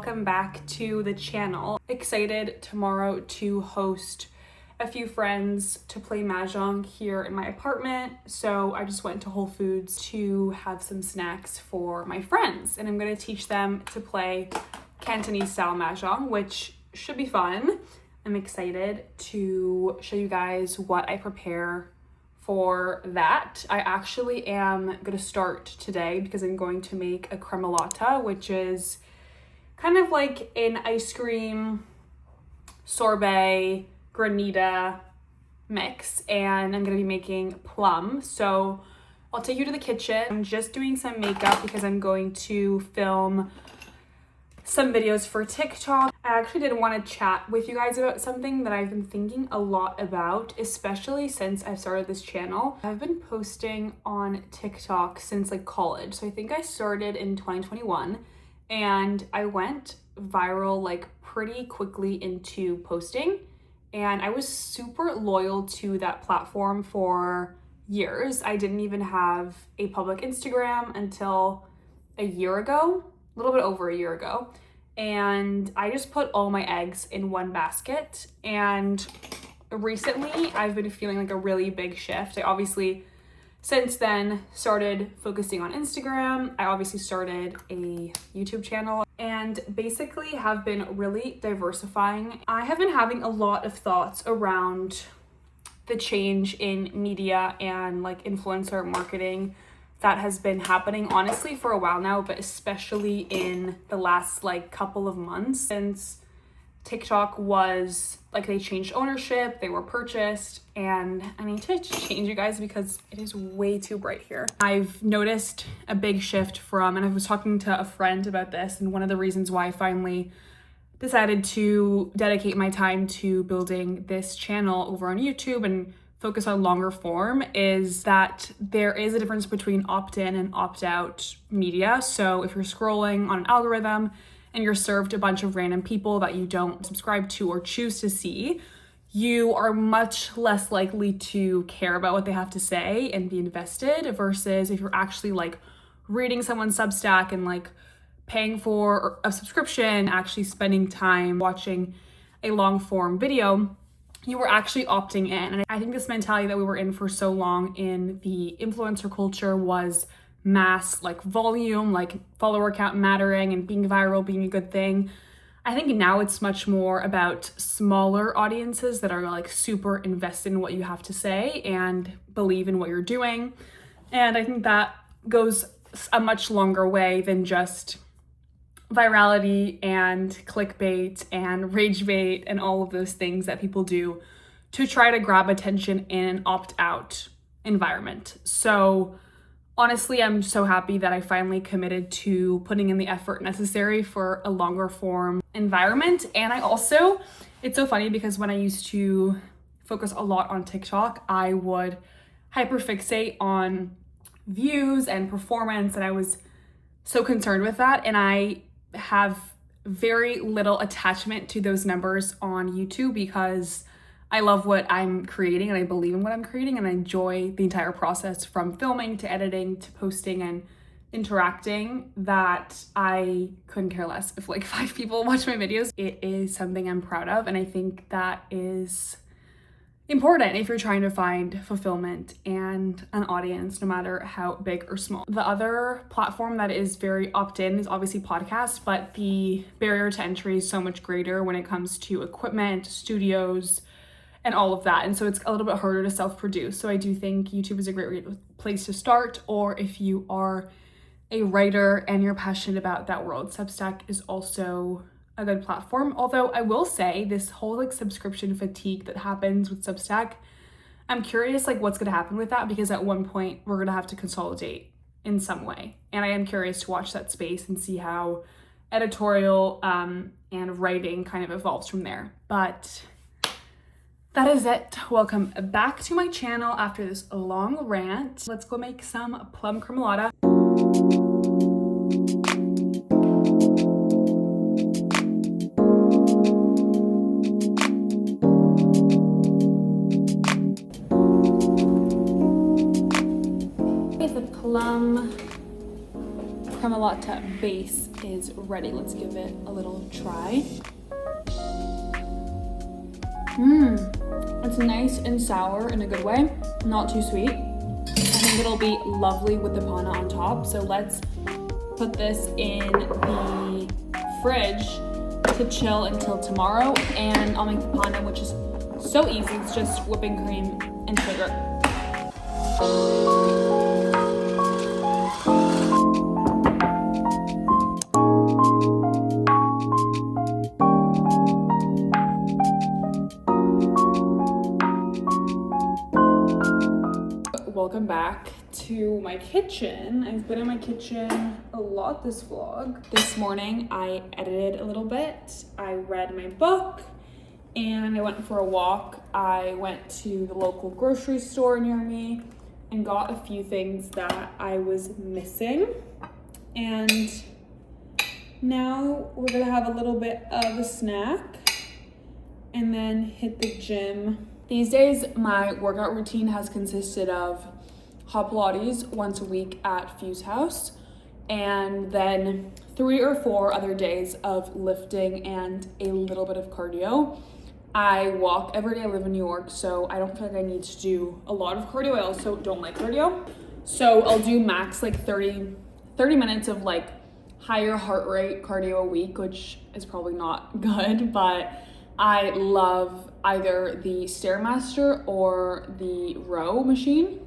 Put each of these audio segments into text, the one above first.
welcome back to the channel. Excited tomorrow to host a few friends to play mahjong here in my apartment. So I just went to Whole Foods to have some snacks for my friends, and I'm gonna teach them to play Cantonese style mahjong, which should be fun. I'm excited to show you guys what I prepare for that. I actually am gonna start today because I'm going to make a cremolata, which is kind of like an ice cream sorbet granita mix, and I'm gonna be making plum. So I'll take you to the kitchen. I'm just doing some makeup because I'm going to film some videos for TikTok. I actually did want to chat with you guys about something that I've been thinking a lot about, especially since I've started this channel. I've been posting on TikTok since like college. So I think I started in 2021 and I went viral like pretty quickly into posting, and I was super loyal to that platform for years. I didn't even have a public Instagram until a year ago, a little bit over a year ago. And I just put all my eggs in one basket. And recently I've been feeling like a really big shift. I obviously since then started focusing on Instagram. I obviously started a YouTube channel and basically have been really diversifying. I have been having a lot of thoughts around the change in media and like influencer marketing that has been happening honestly for a while now, but especially in the last like couple of months since TikTok was like, they changed ownership, they were purchased, and I need to change you guys because it is way too bright here. I've noticed a big shift from, and I was talking to a friend about this, and one of the reasons why I finally decided to dedicate my time to building this channel over on YouTube and focus on longer form is that there is a difference between opt-in and opt-out media. So if you're scrolling on an algorithm and you're served a bunch of random people that you don't subscribe to or choose to see, you are much less likely to care about what they have to say and be invested, versus if you're actually like reading someone's Substack and like paying for a subscription, actually spending time watching a long form video, you were actually opting in. And I think this mentality that we were in for so long in the influencer culture was mass, like volume, like follower count mattering and being viral being a good thing. I think now it's much more about smaller audiences that are like super invested in what you have to say and believe in what you're doing. And I think that goes a much longer way than just virality and clickbait and rage bait and all of those things that people do to try to grab attention in an opt-out environment. So honestly, I'm so happy that I finally committed to putting in the effort necessary for a longer form environment. And I also, it's so funny because when I used to focus a lot on TikTok, I would hyperfixate on views and performance, and I was so concerned with that. And I have very little attachment to those numbers on YouTube because I love what I'm creating and I believe in what I'm creating, and I enjoy the entire process from filming to editing to posting and interacting, that I couldn't care less if like 5 people watch my videos. It is something I'm proud of, and I think that is important if you're trying to find fulfillment and an audience, no matter how big or small. The other platform that is very opt-in is obviously podcasts, but the barrier to entry is so much greater when it comes to equipment, studios, and all of that. And so it's a little bit harder to self-produce. So I do think YouTube is a great place to start, or if you are a writer and you're passionate about that world, Substack is also a good platform. Although I will say this whole like subscription fatigue that happens with Substack, I'm curious like what's gonna happen with that, because at one point we're gonna have to consolidate in some way. And I am curious to watch that space and see how editorial and writing kind of evolves from there. But that is it. Welcome back to my channel after this long rant. Let's go make some plum cremolata. The plum crema latte base is ready. Let's give it a little try. It's nice and sour in a good way, not too sweet. I think it'll be lovely with the panna on top. So let's put this in the fridge to chill until tomorrow, and I'll make the panna, which is so easy. It's just whipping cream and sugar. Welcome back to my kitchen. I've been in my kitchen a lot this vlog. This morning I edited a little bit. I read my book and I went for a walk. I went to the local grocery store near me and got a few things that I was missing. And now we're gonna have a little bit of a snack and then hit the gym. These days, my workout routine has consisted of hot Pilates once a week at Fuse House, and then 3 or 4 other days of lifting and a little bit of cardio. I walk every day. I live in New York, so I don't feel like I need to do a lot of cardio. I also don't like cardio. So I'll do max like 30 minutes of like higher heart rate cardio a week, which is probably not good, but I love either the Stairmaster or the row machine.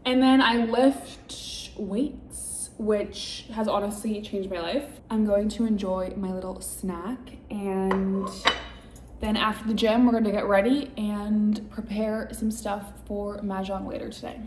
And then I lift weights, which has honestly changed my life. I'm going to enjoy my little snack, and then after the gym, we're gonna get ready and prepare some stuff for mahjong later today.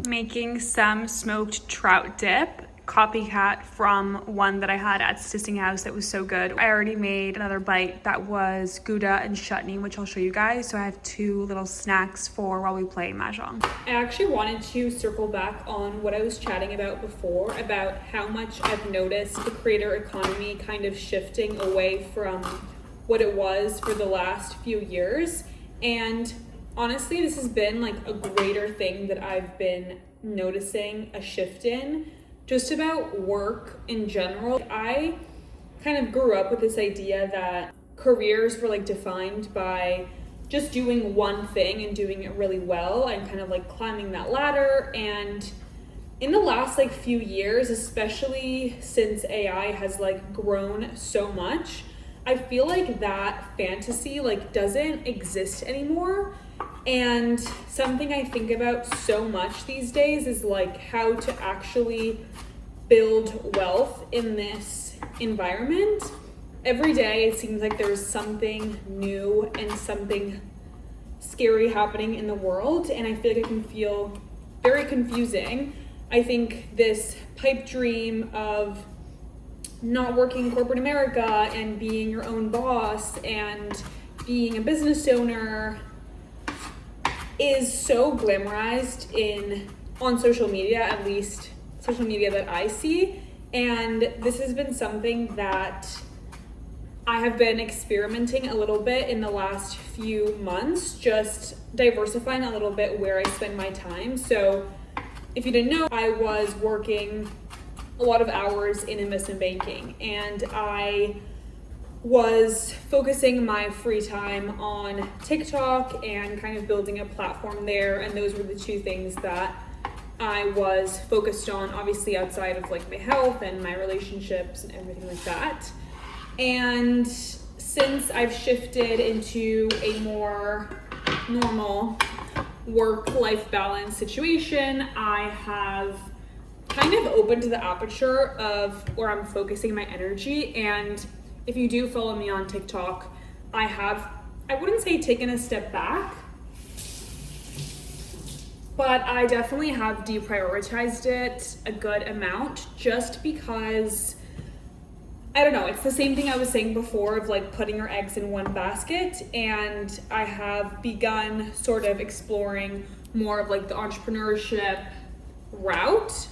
Making some smoked trout dip, copycat from one that I had at Stissing House that was so good. I already made another bite that was Gouda and chutney, which I'll show you guys. So I have 2 little snacks for while we play mahjong. I actually wanted to circle back on what I was chatting about before, about how much I've noticed the creator economy kind of shifting away from what it was for the last few years. And honestly, this has been like a greater thing that I've been noticing a shift in, just about work in general. I kind of grew up with this idea that careers were like defined by just doing one thing and doing it really well and kind of like climbing that ladder. And in the last like few years, especially since AI has like grown so much, I feel like that fantasy like doesn't exist anymore. And something I think about so much these days is like how to actually build wealth in this environment. Every day it seems like there's something new and something scary happening in the world, and I feel like it can feel very confusing. I think this pipe dream of not working in corporate America and being your own boss and being a business owner is so glamorized on social media, at least social media that I see. And this has been something that I have been experimenting a little bit in the last few months, just diversifying a little bit where I spend my time. So if you didn't know, I was working a lot of hours in investment banking, and I was focusing my free time on TikTok and kind of building a platform there. And those were the 2 things that I was focused on, obviously outside of like my health and my relationships and everything like that. And since I've shifted into a more normal work-life balance situation, I have kind of opened the aperture of where I'm focusing my energy. And if you do follow me on TikTok, I wouldn't say taken a step back, but I definitely have deprioritized it a good amount, just because, I don't know, it's the same thing I was saying before of like putting your eggs in one basket. And I have begun sort of exploring more of like the entrepreneurship route.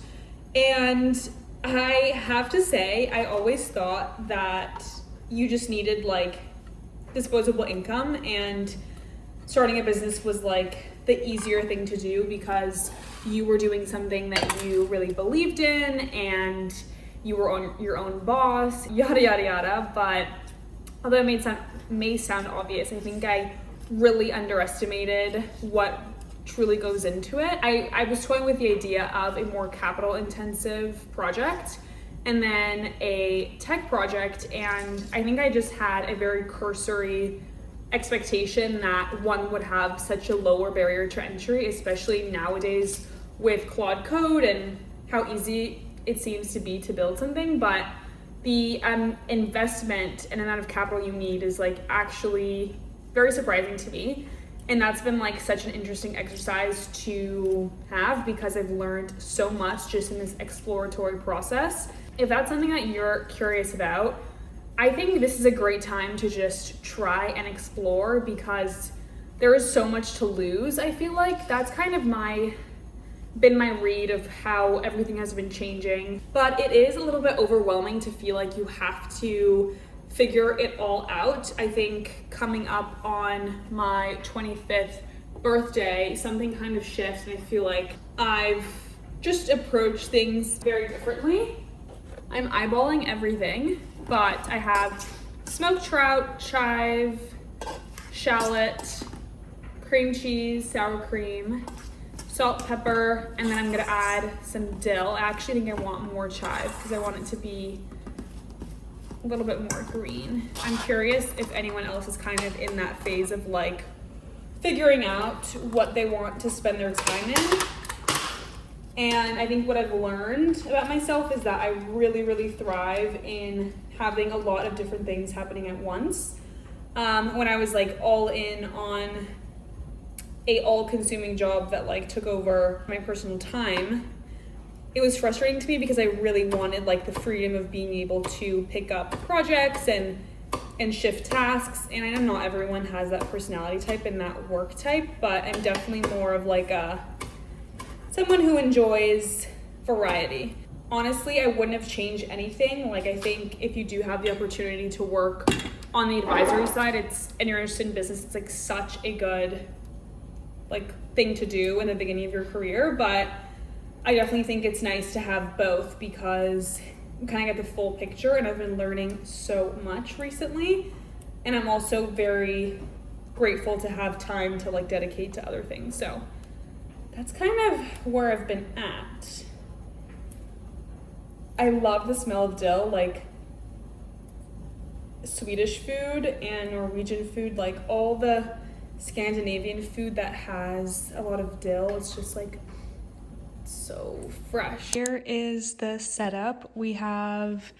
And I have to say, I always thought that you just needed like disposable income, and starting a business was like the easier thing to do because you were doing something that you really believed in and you were on your own boss, yada yada yada. But although it may sound obvious, I think I really underestimated what truly goes into it. I was toying with the idea of a more capital intensive project and then a tech project, and I think I just had a very cursory expectation that one would have such a lower barrier to entry, especially nowadays with Claude Code and how easy it seems to be to build something. But the investment and amount of capital you need is like actually very surprising to me. And that's been like such an interesting exercise to have because I've learned so much just in this exploratory process. If that's something that you're curious about, I think this is a great time to just try and explore because there is so much to lose. I feel like that's kind of been my read of how everything has been changing. But it is a little bit overwhelming to feel like you have to figure it all out. I think coming up on my 25th birthday, something kind of shifts, and I feel like I've just approached things very differently. I'm eyeballing everything, but I have smoked trout, chive, shallot, cream cheese, sour cream, salt, pepper, and then I'm gonna add some dill. I actually think I want more chive because I want it to be a little bit more green. I'm curious if anyone else is kind of in that phase of like figuring out what they want to spend their time in. And I think what I've learned about myself is that I really, really thrive in having a lot of different things happening at once. When I was like all in on a all-consuming job that like took over my personal time, it was frustrating to me because I really wanted like the freedom of being able to pick up projects and shift tasks. And I know not everyone has that personality type and that work type, but I'm definitely more of like someone who enjoys variety. Honestly, I wouldn't have changed anything. Like I think if you do have the opportunity to work on the advisory side, and you're interested in business, it's like such a good like thing to do in the beginning of your career. But I definitely think it's nice to have both because you kind of get the full picture, and I've been learning so much recently. And I'm also very grateful to have time to like dedicate to other things. So that's kind of where I've been at. I love the smell of dill, like Swedish food and Norwegian food, like all the Scandinavian food that has a lot of dill. It's just like so fresh. Here is the setup. We have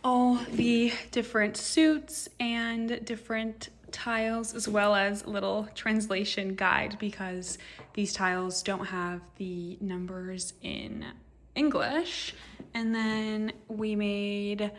all the different suits and different tiles, as well as a little translation guide because these tiles don't have the numbers in English. And then we made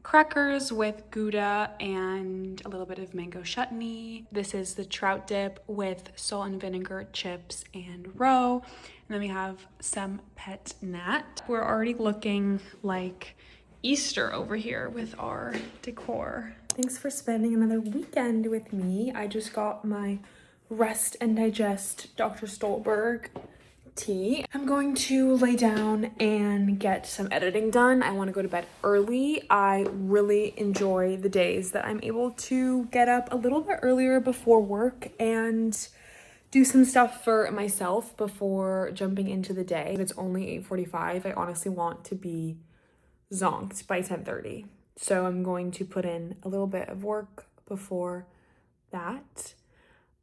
crackers with Gouda and a little bit of mango chutney. This is the trout dip with salt and vinegar chips and roe. And then we have some pet nat. We're already looking like Easter over here with our decor. Thanks for spending another weekend with me. I just got my Rest and Digest Dr. Stolberg tea. I'm going to lay down and get some editing done. I want to go to bed early. I really enjoy the days that I'm able to get up a little bit earlier before work and do some stuff for myself before jumping into the day. If it's only 8:45, I honestly want to be zonked by 10:30. So I'm going to put in a little bit of work before that.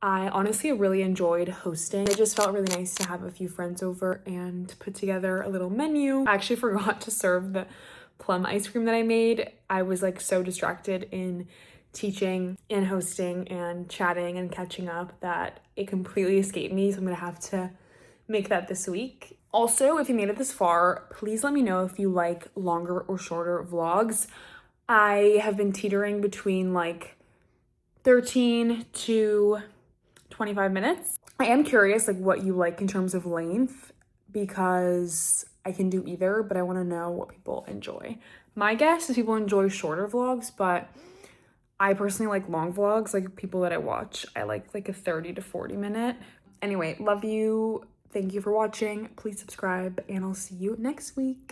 I honestly really enjoyed hosting. It just felt really nice to have a few friends over and put together a little menu. I actually forgot to serve the plum ice cream that I made. I was like so distracted in teaching and hosting and chatting and catching up that it completely escaped me. So I'm gonna have to make that this week. Also, if you made it this far, please let me know if you like longer or shorter vlogs. I have been teetering between like 13 to 25 minutes. I am curious like what you like in terms of length because I can do either, but I want to know what people enjoy. My guess is people enjoy shorter vlogs, but I personally like long vlogs, like people that I watch. I like a 30 to 40 minute. Anyway, love you. Thank you for watching. Please subscribe, and I'll see you next week.